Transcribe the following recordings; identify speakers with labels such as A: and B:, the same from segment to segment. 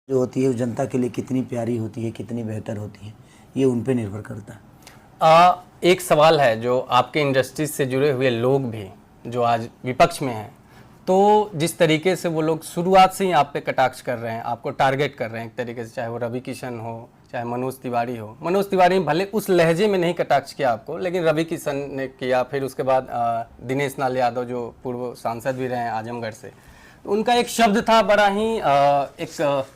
A: जो होती है वो जनता के लिए कितनी प्यारी होती है, कितनी बेहतर होती है, ये उन पे निर्भर करता है।
B: एक सवाल है जो आपके इंडस्ट्री से जुड़े हुए लोग भी जो आज विपक्ष में हैं, तो जिस तरीके से वो लोग शुरुआत से ही आप पे कटाक्ष कर रहे हैं, आपको टारगेट कर रहे हैं एक तरीके से, चाहे वो रवि किशन हो, चाहे मनोज तिवारी हो। मनोज तिवारी ने भले उस लहजे में नहीं कटाक्ष किया आपको, लेकिन रवि किशन ने किया, फिर उसके बाद दिनेश लाल यादव जो पूर्व सांसद भी रहे हैं आजमगढ़ से, उनका एक शब्द था बड़ा ही एक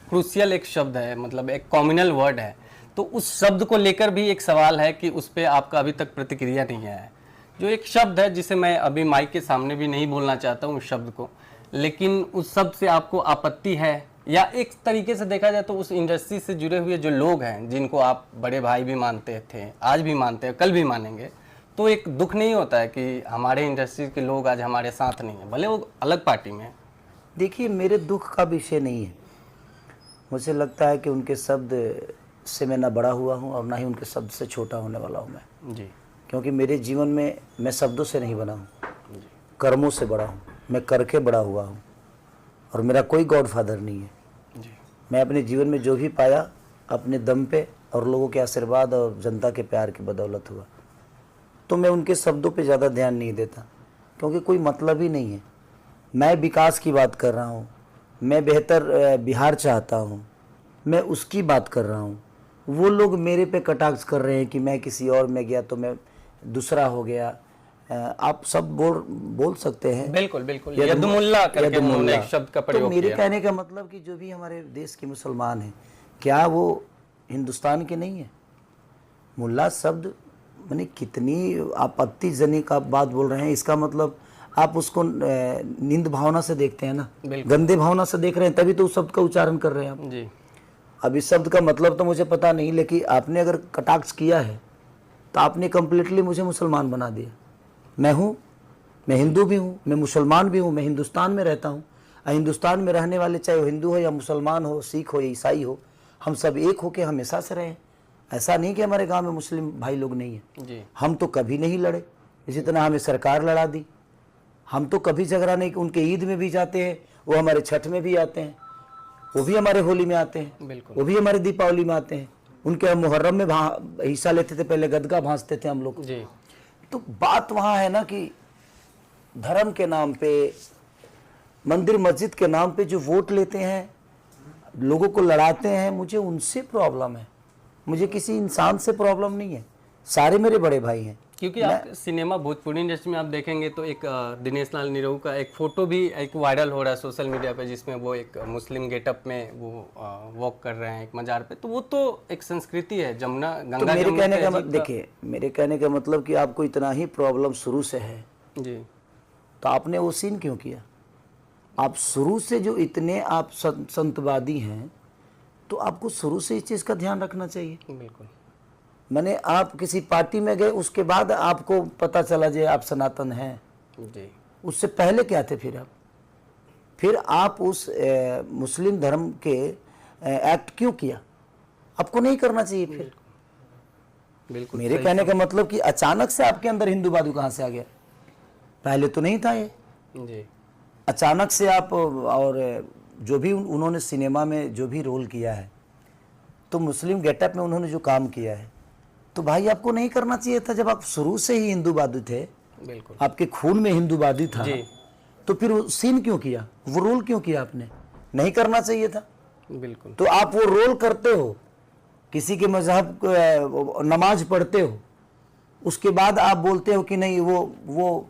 B: क्रूशियल एक शब्द है, मतलब एक कॉम्युनल वर्ड है। तो उस शब्द को लेकर भी एक सवाल है कि उस पर आपका अभी तक प्रतिक्रिया नहीं है। जो एक शब्द है जिसे मैं अभी माइक के सामने भी नहीं बोलना चाहता हूँ उस शब्द को, लेकिन उस शब्द से आपको आपत्ति है, या एक तरीके से देखा जाए तो उस इंडस्ट्री से जुड़े हुए जो लोग हैं जिनको आप बड़े भाई भी मानते थे, आज भी मानते हैं, कल भी मानेंगे, तो एक दुख नहीं होता है कि हमारे इंडस्ट्री के लोग आज हमारे साथ नहीं है, भले वो अलग पार्टी में है?
A: देखिए, मेरे दुख का विषय नहीं है। मुझे लगता है कि उनके शब्द से मैं ना बड़ा हुआ हूँ और ना ही उनके शब्द से छोटा होने वाला हूँ मैं
B: जी।
A: क्योंकि मेरे जीवन में मैं शब्दों से नहीं बना हूँ, कर्मों से बड़ा हूँ। मैं करके बड़ा हुआ हूँ और मेरा कोई गॉडफादर नहीं है
B: जी।
A: मैं अपने जीवन में जो भी पाया अपने दम पे और लोगों के आशीर्वाद और जनता के प्यार की बदौलत हुआ। तो मैं उनके शब्दों पे ज़्यादा ध्यान नहीं देता क्योंकि कोई मतलब ही नहीं है। मैं विकास की बात कर रहा हूँ, मैं बेहतर बिहार चाहता हूँ, मैं उसकी बात कर रहा हूँ। वो लोग मेरे पे कटाक्ष कर रहे हैं कि मैं किसी और में गया तो मैं दूसरा हो गया। आप सब बोल सकते हैं।
B: बिल्कुल बिल्कुल, यदुमुल्ला करके उन्होंने एक शब्द का प्रयोग
A: तो मेरे
B: किया।
A: कहने का मतलब कि जो भी हमारे देश के मुसलमान हैं, क्या वो हिंदुस्तान के नहीं है? मुल्ला शब्द माने कितनी आपत्तिजनक आप बात बोल रहे हैं। इसका मतलब आप उसको निंद भावना से देखते हैं ना, गंदे भावना से देख रहे हैं, तभी तो उस शब्द का उच्चारण कर रहे हैं आप
B: जी।
A: अब इस शब्द का मतलब तो मुझे पता नहीं, लेकिन आपने अगर कटाक्ष किया है तो आपने कम्प्लीटली मुझे मुसलमान बना दिया। मैं हिंदू भी हूँ, मैं मुसलमान भी हूँ, मैं हिंदुस्तान में रहता हूँ। हिंदुस्तान में रहने वाले चाहे वो हिंदू हो या मुसलमान हो, सिख हो या ईसाई हो, हम सब एक होके हमेशा से रहे। ऐसा नहीं कि हमारे गांव में मुस्लिम भाई लोग नहीं हैं
B: जी।
A: हम तो कभी नहीं लड़े, इसी तरह हमें सरकार लड़ा दी। हम तो कभी झगड़ा नहीं, उनके ईद में भी जाते हैं, वो हमारे छठ में भी आते हैं, वो भी हमारे होली में आते हैं,
B: बिल्कुल,
A: वो भी हमारे दीपावली में आते हैं। उनके मुहर्रम में हिस्सा लेते थे, पहले गदगा भांजते थे हम लोग
B: जी।
A: तो बात वहाँ है ना कि धर्म के नाम पे, मंदिर मस्जिद के नाम पे जो वोट लेते हैं, लोगों को लड़ाते हैं, मुझे उनसे प्रॉब्लम है। मुझे किसी इंसान से प्रॉब्लम नहीं है, सारे मेरे बड़े भाई हैं।
B: क्योंकि आप सिनेमा भोजपुरी इंडस्ट्री में आप देखेंगे तो एक दिनेश लाल निरहू का एक फोटो भी एक वायरल हो रहा है सोशल मीडिया पे, जिसमें वो एक मुस्लिम गेटअप में वो वॉक कर रहे हैं एक मजार पे। तो वो तो एक संस्कृति है, जमुना गंगा।
A: तो मेरे कहने का देखिए, मेरे कहने का मतलब कि आपको इतना ही प्रॉब्लम शुरू से है
B: जी,
A: तो आपने वो सीन क्यों किया? आप शुरू से जो इतने आप संतवादी हैं तो आपको शुरू से इस चीज़ का ध्यान रखना चाहिए।
B: बिल्कुल।
A: मैंने आप किसी पार्टी में गए, उसके बाद आपको पता चला जे आप सनातन हैं,
B: जी।
A: उससे पहले क्या थे? फिर आप उस मुस्लिम धर्म के एक्ट क्यों किया? आपको नहीं करना चाहिए फिर।
B: बिल्कुल।
A: मेरे कहने का मतलब कि अचानक से आपके अंदर हिंदूवादी कहाँ से आ गया? पहले तो नहीं था ये।
B: जी।
A: अचानक से आप, और जो भी उन्होंने सिनेमा में जो भी रोल किया है, तो मुस्लिम गेटअप में उन्होंने जो काम किया है, तो भाई आपको नहीं करना चाहिए था। जब आप शुरू से ही हिंदूवादी थे,
B: बिल्कुल,
A: आपके खून में हिंदूवादी था,
B: जी।
A: तो फिर वो सीन क्यों किया, वो रोल क्यों किया? आपने नहीं करना चाहिए था।
B: बिल्कुल।
A: तो आप वो रोल करते हो, किसी के मजहब नमाज पढ़ते हो, उसके बाद आप बोलते हो कि नहीं वो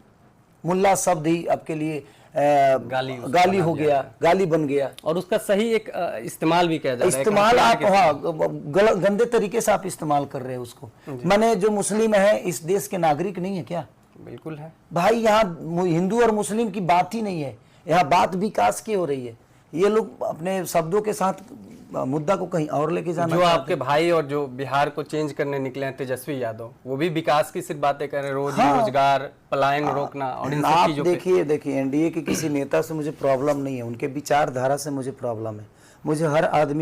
A: मुल्ला शब्द ही आपके लिए गाली हो गया, गाली बन गया,
B: और उसका सही एक इस्तेमाल भी किया जा रहा है।
A: इस्तेमाल आप, हाँ, गंदे तरीके से आप इस्तेमाल कर रहे हो उसको। माने जो मुस्लिम है इस देश के नागरिक नहीं है क्या?
B: बिल्कुल है
A: भाई। यहाँ हिंदू और मुस्लिम की बात ही नहीं है, यहाँ बात विकास की हो रही है। ये लोग अपने शब्दों के साथ मुद्दा को कहीं और लेके जाना।
B: जो आपके भाई और जो बिहार को चेंज करने निकले हैं तेजस्वी यादव, वो भी विकास की सिर्फ बातें कर रहे हैं, रोजगार, पलायन रोकना और इन सब चीजों पे।
A: देखिए एनडीए के किसी नेता से मुझे प्रॉब्लम नहीं है, उनके विचारधारा से मुझे प्रॉब्लम है। मुझे हर आदमी